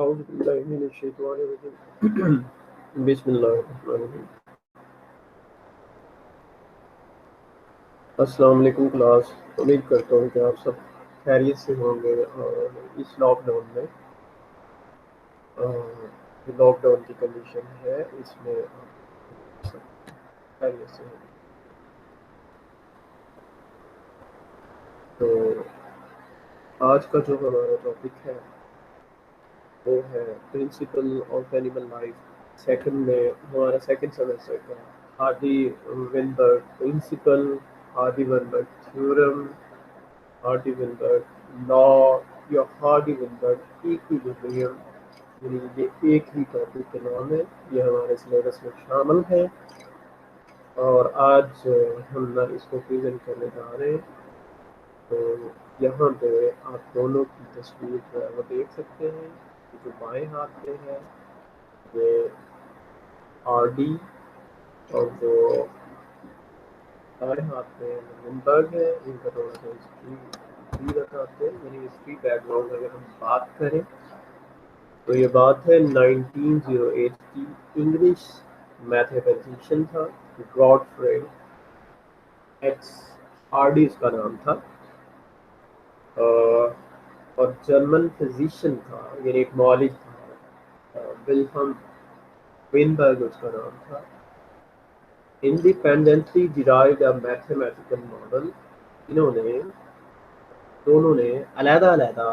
أعوذ بالله من الشيطان الرجيم بسم الله الرحمن الرحیم. السلام علیکم کلاس. امید کرتا ہوں کہ آپ سب خیریت سے ہوں گے اور اس لاک ڈاؤن میں جو لاک ڈاؤن کی کنڈیشن ہے اس میں آپ سب خیریت سے ہوں گے. تو آج کا جو ہمارا ٹاپک ہے وہ ہے principle of animal life. Second میں ہمارا سیکنڈ سیمسٹر کا Hardy Weinberg principle, Hardy Weinberg theorem, Hardy Weinberg law یا ہارڈی ونبرگ ایکویلیبریم. یعنی یہ ایک ہی ٹاپک کے نام ہے, یہ ہمارے سلیبس میں شامل ہے اور آج ہم نہ اس کو پریزنٹ کرنے جا رہے ہیں. تو یہاں پہ آپ دونوں کی تصویر جو ہے وہ دیکھ سکتے ہیں. جو بائیں ہاتھ میں ہے یہ آر ڈی اور جو دائیں ہاتھ میں ونبرگ ہے. ان کا تھوڑا سا ہسٹری بتاتے ہیں, یعنی ہسٹری بیک گراؤنڈ اگر ہم بات کریں تو یہ بات ہے 1908 کی. انگلش میتھمیٹیشین تھا گاڈفرے ایکس ہارڈی اس کا نام تھا, اور جرمن فزیشین تھا, یعنی ایک معالج تھا, ولہم وینبرگ اس کا نام تھا. Independently derived a mathematical model. انہوں نے دونوں نے علیحدہ علیحدہ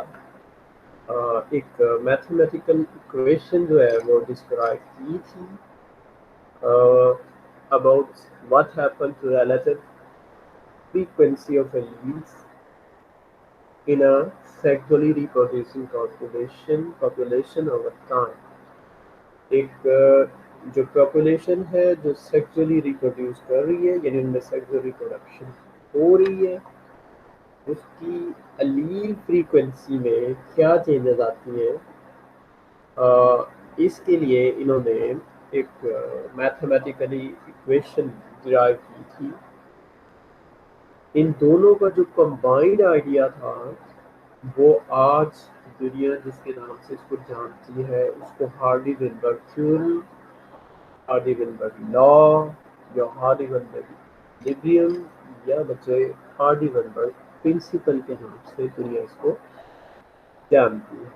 ایک میتھمیٹیکل اکویشن جو ہے وہ ڈسکرائب کی تھی about what happened to relative frequency of alleles in a sexually reproducing population over time. ایک جو پاپولیشن ہے جو سیکچولی ریپروڈیوس کر رہی ہے, یعنی ان میں سیکچول ریپروڈکشن ہو رہی ہے, اس کی الیل فریکوینسی میں کیا چینجز آتی ہیں. اس کے لیے انہوں نے ایک میتھمیٹیکلی ایکویشن ڈرائیو کی تھی. ان دونوں کا جو کمبائنڈ آئیڈیا تھا وہ آج دنیا جس کے نام سے اس کو جانتی ہے اس کو Hardy ونبرگ theory, Hardy Weinberg law یا ہارڈی ونبرگ ایکویلیبریم یا بچے ہارڈی ونبرگ پرنسپل کے نام سے دنیا اس کو جانتی ہے.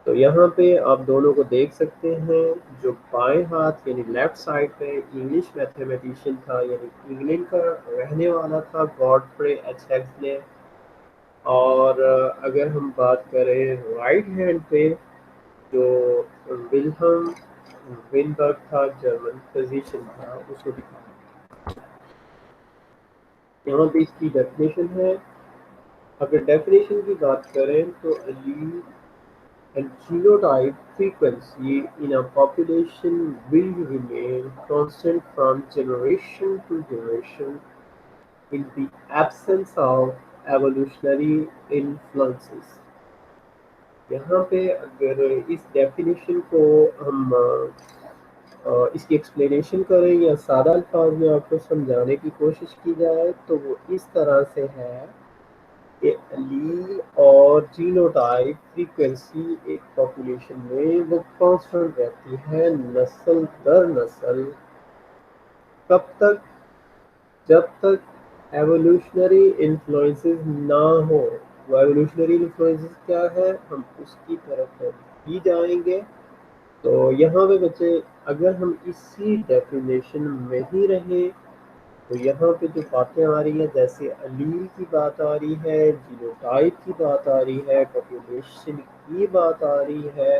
تو یہاں پہ آپ دونوں کو دیکھ سکتے ہیں. جو بائیں ہاتھ یعنی لیفٹ سائڈ پہ انگلش میتھمیٹیشین تھا, یعنی انگلینڈ کا رہنے والا تھا گاڈفرے ایچ ہیگزلے. اور اگر ہم بات کریں رائٹ ہینڈ پہ جو ولہم وینبرگ تھا, جرمن فزیشین تھا, اس کو دکھایا. یہاں پہ اس کی ڈیفینیشن ہے. اگر ڈیفینیشن کی بات کریں تو allele and genotype frequency in a population will remain constant from generation to generation in the absence of evolutionary influences. یہاں پہ اگر اس ڈیفینیشن کو ہم اس کی ایکسپلینیشن کریں یا سادہ الفاظ میں آپ کو سمجھانے کی کوشش کی جائے تو وہ اس طرح سے ہے کہ الیل اور جینوٹائپ فریکوینسی ایک پاپولیشن میں وہ کانسٹنٹ رہتی ہے نسل در نسل, کب تک, جب تک ایوولوشنری انفلوئنسز نہ ہو. وہ ایوولوشنری انفلوئنسز کیا ہے ہم اس کی طرف بھی جائیں گے. تو یہاں پہ بچے اگر ہم اسی ڈیفینیشن میں ہی رہیں تو یہاں پہ جو باتیں آ رہی ہیں جیسے الیل کی بات آ رہی ہے, جینوٹائپ کی بات آ رہی ہے, پاپولیشن کی بات آ رہی ہے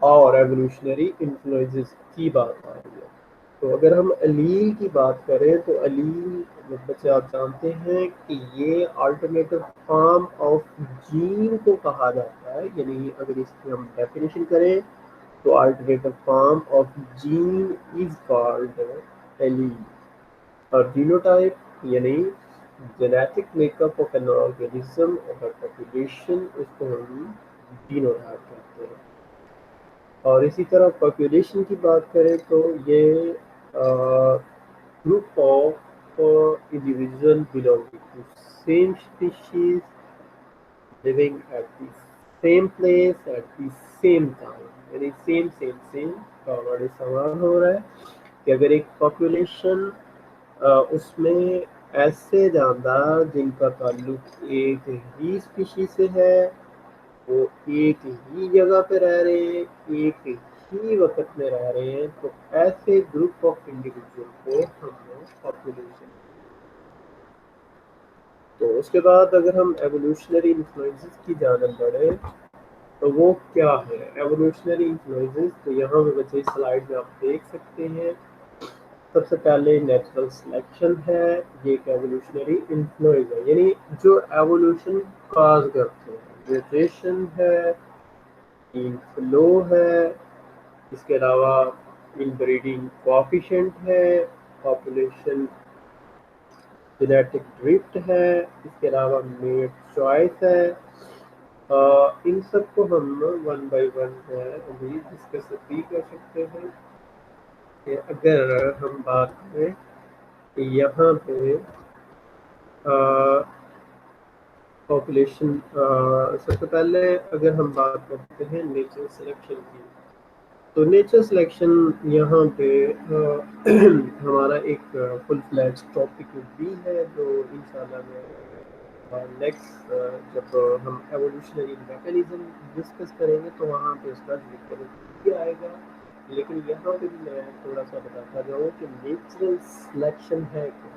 اور ایوولوشنری انفلوئنسز کی بات آ رہی ہے. تو اگر ہم الیل کی بات کریں تو الیل بچے آپ جانتے ہیں کہ یہ الٹرنیٹو فارم آف جین کو کہا جاتا ہے. یعنی اگر اس کی ہم ڈیفینیشن کریں تو alternative form of gene is called allele. اور جینوٹائپ یعنی genetic make up of an organism of a population, اس کو ہم جینوٹائپ کہتے ہیں. اور اسی طرح پاپولیشن کی بات کریں تو یہ group of individual belonging to same species living at the same place at the same time, یعنی same کا ورڈ استعمال ہو رہا ہے کہ اگر ایک پاپولیشن اس میں ایسے جاندار جن کا تعلق ایک ہی اسپیشیز سے ہے، وہ ایک ہی جگہ پہ رہ رہے ہیں، ایک ہی وقت میں رہ رہے ہیں، تو ایسے گروپ آف انڈیویجول کو ہم پاپولیشن. تو اس کے بعد اگر ہم ایوولوشنری انفلوئنسز کی جانب بڑھیں تو وہ کیا ہے ایوولوشنری انفلوئنسز. تو یہاں پہ بچے سلائڈ میں آپ دیکھ سکتے ہیں. سب سے پہلے نیچرل سلیکشن ہے، یہ ایک ایوولوشنری انفلوئنس ہے، یعنی جو ایوولوشن کاز کرتے ہیں. میوٹیشن ہے، جین فلو ہے، اس کے علاوہ ان بریڈنگ کوافیشنٹ ہے، پاپولیشن جینیٹک ڈرفٹ ہے، اس کے علاوہ میٹ چوائس ہے. ان سب کو ہم ون بائی ون جو ہے ابھی ڈسکس بھی کر سکتے ہیں. کہ اگر ہم بات کریں کہ یہاں پہ پاپولیشن، سب سے پہلے اگر ہم بات کرتے ہیں نیچر سلیکشن کی، تو نیچر سلیکشن یہاں پہ ہمارا ایک فل فلیج ٹاپک بھی ہے جو انشاءاللہ میں نیکسٹ جب ہم ایوولوشنری میکانزم ڈسکس کریں گے تو وہاں پہ اس کا ذکر بھی آئے گا. لیکن یہاں پہ بھی میں تھوڑا سا بتاتا جاؤں کہ نیچرل سلیکشن ہے کیا.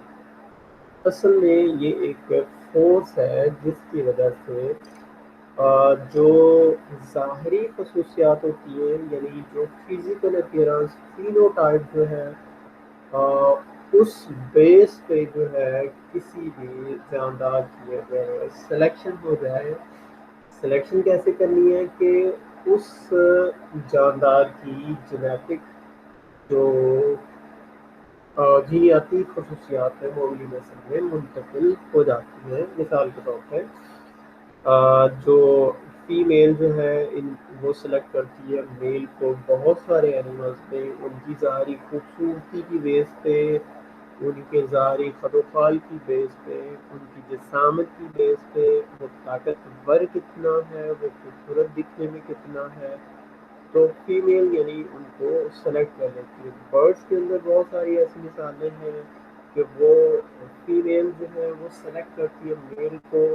اصل میں یہ ایک فورس ہے جس کی وجہ سے جو ظاہری خصوصیات ہوتی ہیں، یعنی جو فزیکل اپیرنس فینوٹائپ جو ہے، اس بیس پہ جو ہے کسی بھی جاندار کی اگر سلیکشن ہو جائے. سلیکشن کیسے کرنی ہے کہ اس جاندار کی جینیٹک جو جینیاتی خصوصیات ہیں وہ اگلی نسل میں منتقل ہو جاتی ہیں. مثال کے طور پہ جو فیمیل جو ہے وہ سلیکٹ کرتی ہے میل کو بہت سارے اینیملز پہ، ان کی ظاہری خوبصورتی کی بیس پہ، ان کے ظاہری خد و خال کی بیس پہ، ان کی جسامت کی بیس پہ، وہ طاقتور کتنا ہے، وہ خوبصورت دکھنے میں کتنا ہے. تو فیمیل یعنی ان کو سلیکٹ کر لیتی ہے. برڈس کے اندر بہت ساری ایسی مثالیں ہیں کہ وہ فیمیل جو ہے وہ سلیکٹ کرتی ہے میل کو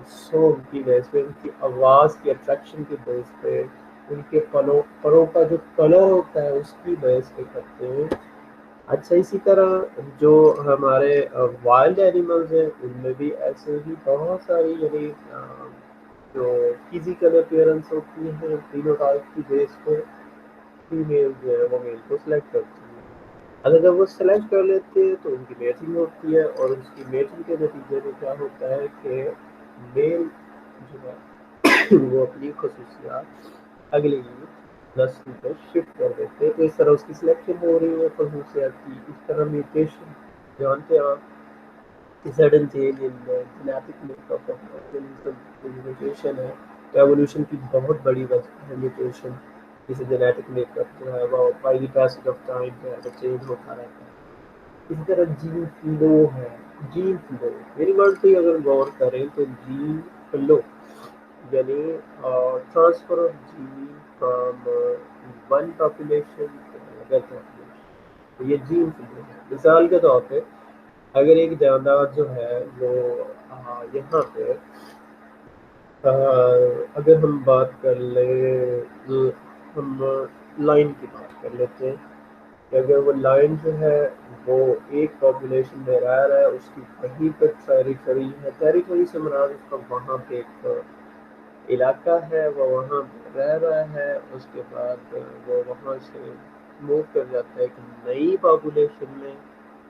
سونگ کی بیس پہ، ان کی آواز کی اٹریکشن کی بیس پہ، ان کے پروں کا جو کلر ہوتا ہے اس کی بیس پہ کرتے ہیں. اچھا، اسی طرح جو ہمارے وائلڈ اینیملز ہیں ان میں بھی ایسے ہی بہت ساری یعنی جو فزیکل اپیئرنس ہوتی ہیں فینوٹائپ کی بیس پہ فیمیل جو ہے وہ میل کو سلیکٹ کرتی ہے. اگر جب وہ سلیکٹ کر لیتے ہیں تو ان کی میٹنگ ہوتی ہے، اور اس کی میٹنگ کے نتیجے میں کیا ہوتا ہے کہ میل جو ہے وہ اپنی خصوصیات اگلی نسل کو شفٹ کر دیتے ہیں. تو اس طرح اس کی سلیکشن ہو رہی ہے خصوصیات کی. اس طرح میوٹیشن جانتے ہیں آپ کہ sudden change in genetic make up of organism mutation ہے. تو ایوولوشن کی بہت بڑی وجہ ہے میوٹیشن، جسے جینیٹک میک اپ جو ہے وہ by the passage of time جو ہے وہ چینج ہوتا رہتا ہے. اسی طرح جین فلو ہے. جین فلو میری ورڈ پہ اگر غور کریں تو جین فلو یعنی transfer of gene from one population to other population, تو یہ جین فلو ہے. مثال کے طور پہ اگر ایک جاندار جو ہے وہ یہاں پہ اگر ہم بات کر لیں، ہم لائن کی بات کر لیتے ہیں کہ اگر وہ لائن جو ہے وہ ایک پاپولیشن میں رہ رہا ہے، اس کی کہیں پر ٹیریٹری ہے، ٹیریٹری سے مراد اس کا وہاں پہ ایک علاقہ ہے، وہ وہاں رہ رہا ہے، اس کے بعد وہ وہاں سے موو کر جاتا ہے ایک نئی پاپولیشن میں،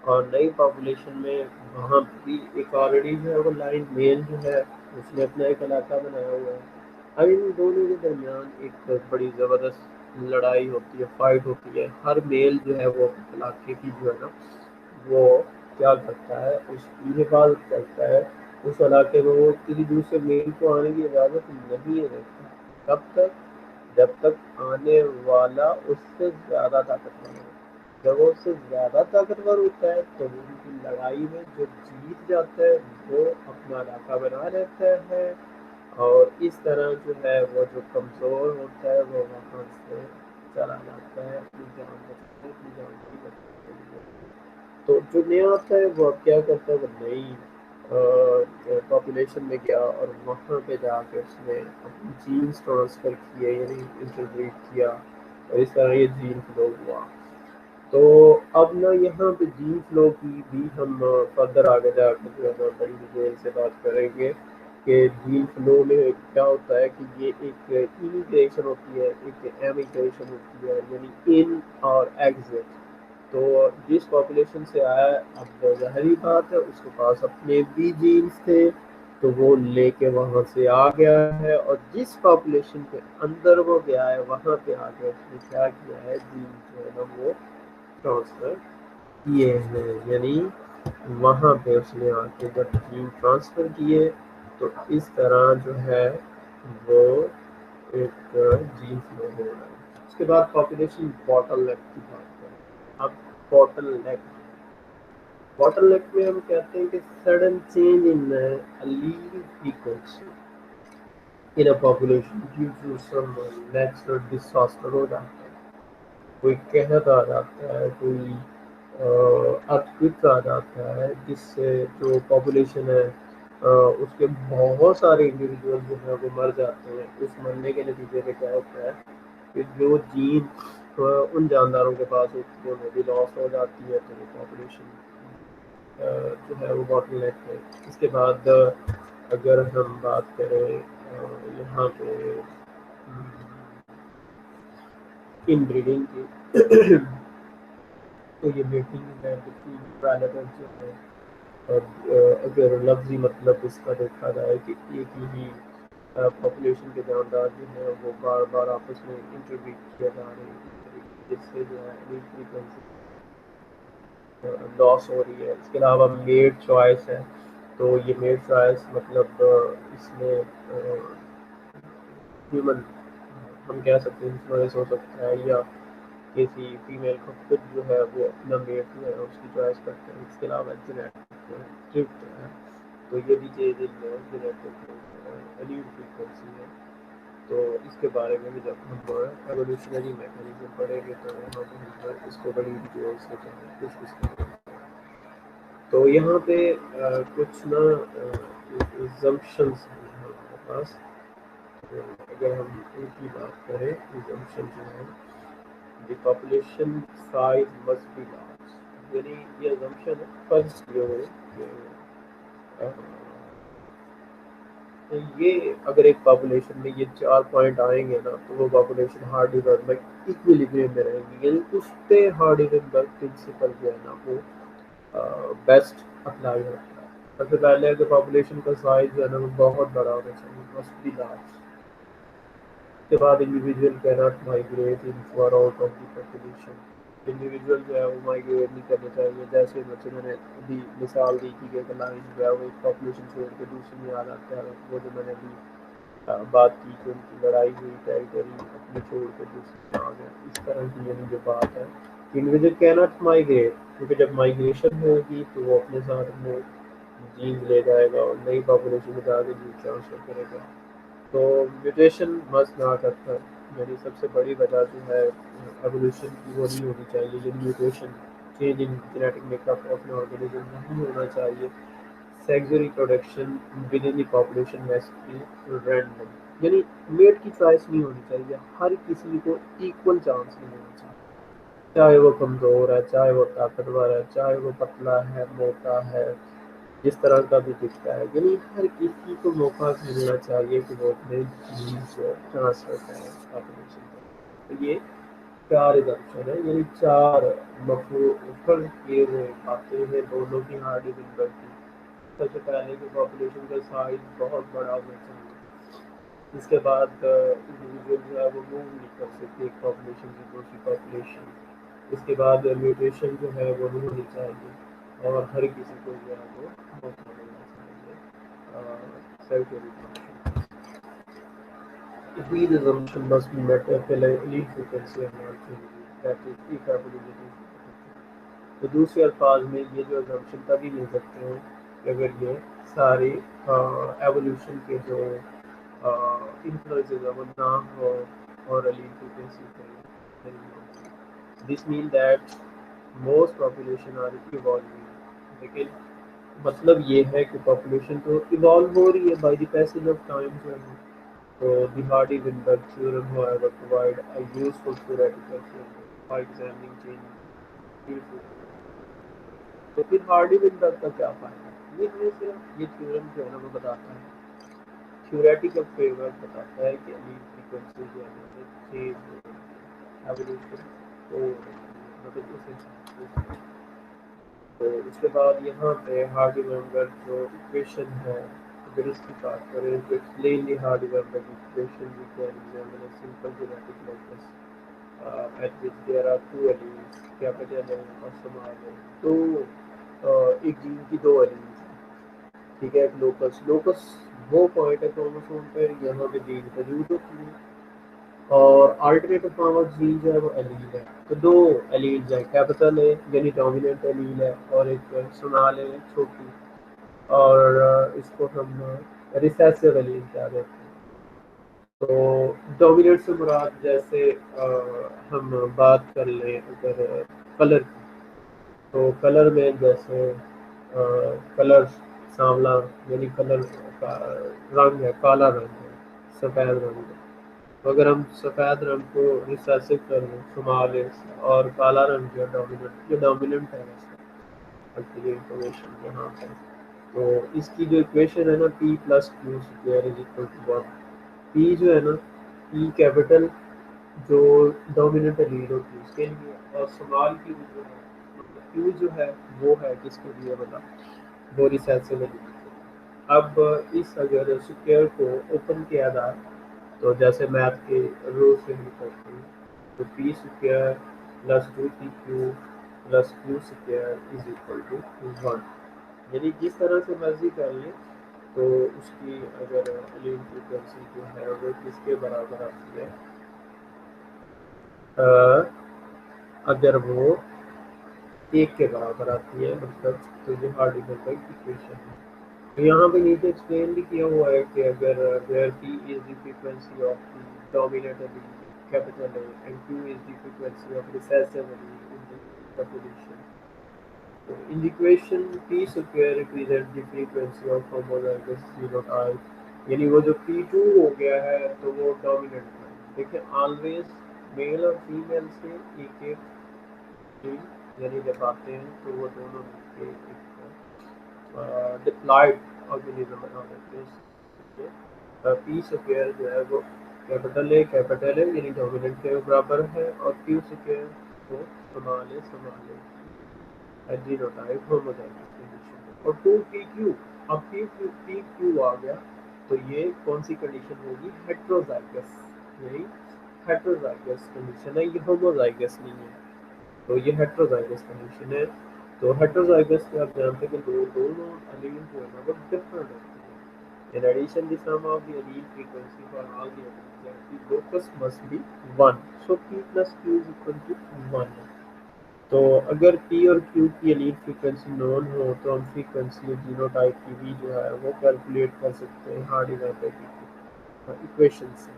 اور نئی پاپولیشن میں وہاں بھی ایک آلریڈی جو ہے وہ لائن میل جو ہے اس نے اپنا ایک علاقہ بنایا ہوا ہے. اب ان دونوں کے درمیان ایک بڑی زبردست لڑائی ہوتی ہے، فائٹ ہوتی ہے. ہر میل جو ہے وہ علاقے کی جو ہے نا وہ کیا کرتا ہے، اس کی حفاظت کرتا ہے. اس علاقے میں وہ کسی دوسرے میل کو آنے کی اجازت نہیں دیتا. کب تک؟ جب تک آنے والا اس سے زیادہ طاقتور ہے. جب وہ اس سے زیادہ طاقتور ہوتا ہے تو ان کی لڑائی میں جو جیت جاتا ہے وہ اپنا علاقہ بنا لیتا ہے، اور اس طرح جو ہے وہ جو کمزور ہوتا ہے وہ وہاں سے چلا جاتا ہے اپنی جان بچانے اپنی جان کی بچانے کے لیے. تو جو نیا آتا ہے وہ اب کیا کرتا ہے وہ نئی پاپولیشن میں گیا اور وہاں پہ جا کے اس نے اپنی جینس ٹرانسفر کیے یعنی انٹربریڈ کیا اور اس طرح یہ جین فلو ہوا. تو اب نا یہاں پہ جین فلو کی بھی ہم فردر آگے جا کے جو ہے نا بڑی ڈیٹیل سے بات کریں گے کہ جین فلو میں کیا ہوتا ہے کہ یہ ایک ایمیگریشن ہوتی ہے ایک ایمیگریشن ہوتی ہے یعنی ان اور ایگزٹ. تو جس پاپولیشن سے آیا ہے اب ظاہری بات ہے اس کے پاس اپنے بھی جینس تھے تو وہ لے کے وہاں سے آ گیا ہے اور جس پاپولیشن کے اندر وہ گیا ہے وہاں پہ آ کے اس نے کیا کیا ہے جین جو ہے نا وہ ٹرانسفر کیے ہیں یعنی وہاں پہ اس نے آ کے جب جین ٹرانسفر کیے تو اس طرح جو ہے وہ ایک جین فلو ہو رہا ہے. اس کے بعد پاپولیشن باٹل نیک کی بات کریں. اب باٹل نیک میں ہم کہتے ہیں کہ sudden change in allele frequency in a population due to some natural disaster ہو جاتا ہے. کوئی قحط آ جاتا ہے کوئی ارتھکویک آ جاتا ہے جس سے جو پاپولیشن ہے اس کے بہت سارے انڈیویجول جو ہیں وہ مر جاتے ہیں. اس مرنے کے نتیجے میں کیا ہوتا ہے کہ جو جین ان جانداروں کے پاس ہوتی ہے وہ بھی لاس ہو جاتی ہے تو وہ پاپولیشن جو ہے وہ باٹل نیک ہے. اس کے بعد اگر ہم بات کریں یہاں پہ ان بریڈنگ کی تو یہ میٹنگ ہے بٹوین پرائلٹس جو ہے اور اگر لفظی مطلب اس کا دیکھا جائے کہ ایک ہی پاپولیشن کے جاندار جو ہیں وہ بار بار آپس میں انٹربریٹ کیا جا رہے ہیں جس سے جو ہے لاس ہو رہی ہے. اس کے علاوہ میڈ چوائس ہے تو یہ میڈ چوائس مطلب اس میں ہیومن ہم کہہ سکتے ہیں انفلوئنس ہو سکتا ہے یا کسی فیمیل کو خود جو ہے وہ اپنا میٹ جو ہے اس کی چوائس کرتے ہیں. اس کے علاوہ جینیٹک ڈرفٹ ہے تو یہ بھی چیز جینیٹک فریکوینسی ہے. تو اس کے بارے میں بھی جب ہم ایولیوشنری میکانزم پڑھیں گے تو وہاں پہ ہم اس کو بڑی ڈیٹیل سے کچھ کریں گے. تو یہاں پہ کچھ نا ایگزمپشنس ہیں ہمارے پاس. اگر ہم ان کی بات کریں ایگزمپشن جو ہے the population size must be large یعنی یہ ایگزمپشن فرض یہ ہو کہ یہ اگر ایک پاپولیشن میں یہ 4 پوائنٹ آئیں گے نا تو وہ پاپولیشن ہارڈ ڈیولپمنٹ ایکویلیبریم میں رہے گی یعنی اس پہ ہارڈ ڈیولپمنٹ پرنسپل جو ہے نا وہ بیسٹ اپلائی ہوتا ہے. سب سے پہلے اگر پاپولیشن کا سائز جو ہے نا وہ بہت بڑا ہونا چاہیے مسٹ بی لارج. اس کے بعد individual cannot migrate in far out of the population. Individual جو ہے وہ مائگریٹ نہیں کرنا چاہیے جیسے بچے میں نے ابھی مثال دی تھی کہ ایک لائن جو ہے وہ ایک پاپولیشن چھوڑ کے دوسری میں آ جاتا ہے. وہ جو میں نے ابھی بات کی کہ ان کی لڑائی ہوئی ٹیریٹری اپنی چھوڑ کے دوسری میں آ گیا. اس طرح کی یعنی جو بات ہے انڈیویجول کیناٹ مائگریٹ کیونکہ جب مائگریشن ہوگی تو وہ اپنے ساتھ میں جین لے جائے گا اور نئی پاپولیشن میں جا کے جین ٹرانسفر کرے گا. تو میوٹیشن مس نہ کرتا یعنی سب سے بڑی وجہ جو ہے ایولیوشن کی وہ نہیں ہونی چاہیے یعنی mutation change in genetic make up of an organism نہیں ہونا چاہیے. Sexual reproduction within the population must be random یعنی میٹ کی چوائس نہیں ہونی چاہیے. ہر کسی کو ایکول چانس نہیں ہونا چاہیے چاہے وہ کمزور ہے چاہے وہ طاقتور ہے چاہے وہ پتلا ہے موٹا ہے جس طرح کا بھی دکھتا ہے یعنی ہر کسی کو موقع ملنا چاہیے کہ وہ اپنے جین کو ٹرانسفر کریں پاپولیشن کو. تو یہ 4 ایگزامپشن ہے یعنی 4 کیے ہوئے باتیں ہیں دونوں کی ہارڈی ڈیولپمنٹ کی. سب سے پہلے کہ پاپولیشن کا سائز بہت بڑا ہونا چاہیے. اس کے بعد انڈیویجول جو ہے وہ موو نہیں کر سکتے ایک پاپولیشن سے دوسری پاپولیشن. اس کے بعد میوٹیشن جو ہے وہ نہیں ہونی چاہیے اور ہر کسی کو جو ہے وہ موقع ملنا چاہیے self reproduction. These assumptions must be met if elite frequency are not changing, that is, if ability is protected. تو دوسرے الفاظ میں یہ جو assumption تبھی مل سکتے ہیں کہ اگر یہ سارے ایولیوشن کے جو influences our now or allele frequency very. This means that most population are evolving. لیکن مطلب یہ ہے کہ پاپولیشن تو ایوالو ہو رہی ہے by the passage of time جو ہے. So the Hardy-Weinberg theorem, however, provide a useful theoretical framework for examining changes. تو پھر ہارڈی-وینبرگ کا کیا فائدہ ہے؟ یہ ہمیں صرف یہ تھیورم جو ہے نا وہ بتاتا ہے، تھیوریٹیکل فریم ورک بتاتا ہے کہ ابھی فریکوینسی جو ہے نا چینج ایولیوشن تو مطلب اس حساب سے. تو اس کے بعد یہاں پہ ہارڈی-وینبرگ جو ایکویشن ہے اگر اس کی بات کریں تو explain the Hardy Weinberg equation we can examine a simple genetic matrix at which there are two alleles, capital A اور small a. تو ایک جین کی دو alleles ہیں، ٹھیک ہے. ایک لوکس وہ پوائنٹ ہے کروموسوم پہ یہاں پہ جین موجود ہوتی ہے، اور آلٹرنیٹو فارم آف جین جو ہے وہ ایلیل ہے. تو دو ایلیلز ہیں، کیپٹل اے یعنی ڈومیننٹ ایلیل ہے اور ایک سمال اے چھوٹی، اور اس کو ہم ریسیسو ایلیل کہہ دیتے ہیں. تو ڈومیننٹ سے مراد جیسے ہم بات کر لیں اگر کلر کی، تو کلر میں جیسے کلر سانولا یعنی کلر کا رنگ ہے، کالا رنگ ہے، سفید رنگ ہے. تو اگر ہم سفید رنگ کو ریسیسو کر لیں شمال اور کالا رنگ جو ہے ڈومیننٹ، یہ ڈومیننٹ ہے ویسے یہ انفارمیشن یہاں پہ. تو اس کی جو ایکویشن ہے نا p plus q square is equal to 1. P جو ہے نا پی کیپٹل جو ڈومیننٹ ایلیل ہوتی ہے اس کے لیے، اور سمال کی جو ہے کیو جو ہے وہ ہے کس کے لیے بتا، وہ ریسیسو ایلیل. اب اس اگر اسکوائر کو اوپن کیا جائے تو جیسے میتھ کے رول سے ہم کرتے ہیں تو p square plus 2pq plus q square is equal to 1. یعنی جس طرح سے مرضی کر لیں تو اس کی اگر ایلیل فریکوینسی جو ہے وہ کس کے برابر آتی ہے، اگر وہ ایک کے برابر آتی ہے مطلب تو یہ ہارڈی-وینبرگ ایکویشن ہے. تو یہاں پہ نیچے ایکسپلین بھی کیا ہوا ہے کہ اگر where p is the frequency of the dominant allele capital A and q is the frequency of recessive allele in the population. So in the equation p square represents the frequency of homozygous phenotype. یعنی وہ جو p2 ہو گیا ہے تو وہ dominant ہے. دیکھیں always میل اور فیمیل سے ایک ایک یعنی جب آتے ہیں تو وہ دونوں مل کے ایک ڈپلائڈ آرگینزم بنا دیتے ہیں. پی اسکوائر جو ہے وہ کیپٹل ہے یعنی ڈومیننٹ کے برابر ہے، اور کیو اسکوائر وہ سمال ہے جینوٹائپ ہوموزائگس کنڈیشن ہے. اور 2pq، اب پی کیو آ گیا تو یہ کون سی کنڈیشن ہوگی، ہیٹروزائگس، یعنی ہیٹروزائگس کنڈیشن ہے، یہ ہوموزائگس نہیں ہے. تو یہ ہیٹروزائگس کنڈیشن ہے. تو ہیٹروزائگس کے آپ جانتے ہیں کہ دونوں ایلیل جو ہے نا وہ ڈفرنٹ ہوتے ہیں. In addition, the sum of the allele frequency for all the alleles at the locus must be 1. So p plus q is equal to 1. تو اگر پی اور کیو کی ایلیل فریکوینسی نون ہو تو ہم فریکوینسی جینوٹائپ کی بھی جو ہے وہ کیلکولیٹ کر سکتے ہیں ہارڈی-وینبرگ کی ایکویشن سے.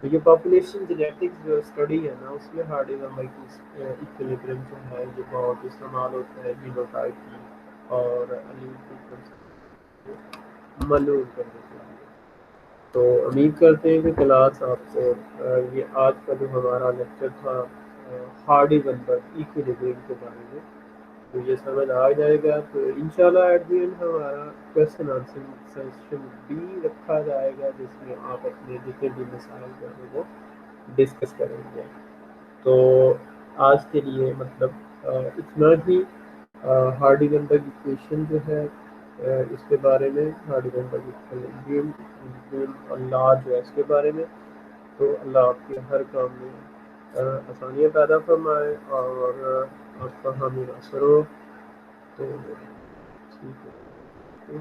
تو یہ پاپولیشن جینیٹکس جو اسٹڈی ہے نا اس میں ہارڈی-وینبرگ کی ایکویلبریم جو ہے یہ بہت استعمال ہوتا ہے جینوٹائپ کی اور ایلیل فریکوینسی کو معلوم کرنے کے لیے. تو امید کرتے ہیں کہ کلاس آپ کو یہ آج کا جو ہمارا لیکچر تھا ہارڈی-وینبرگ ایکویلبریم کے بارے میں تو یہ سمجھ آ جائے گا. تو انشاءاللہ ایٹ دی اینڈ ہمارا کویسچن آنسر سیشن بھی رکھا جائے گا جس میں آپ اپنے جتنے بھی مسائل جو ہیں وہ ڈسکس کریں گے. تو آج کے لیے مطلب اتنا ہی. ہارڈی-وینبرگ ایکویشن جو ہے اس کے بارے میں، ہارڈی-وینبرگ ایکویلبریم اور لا جو ہے اس کے بارے میں. تو اللہ آپ کے ہر کام میں آسانیاں پیدا فرمائے اور آپ کا حامی ناصر ہو. تو ٹھیک ہے.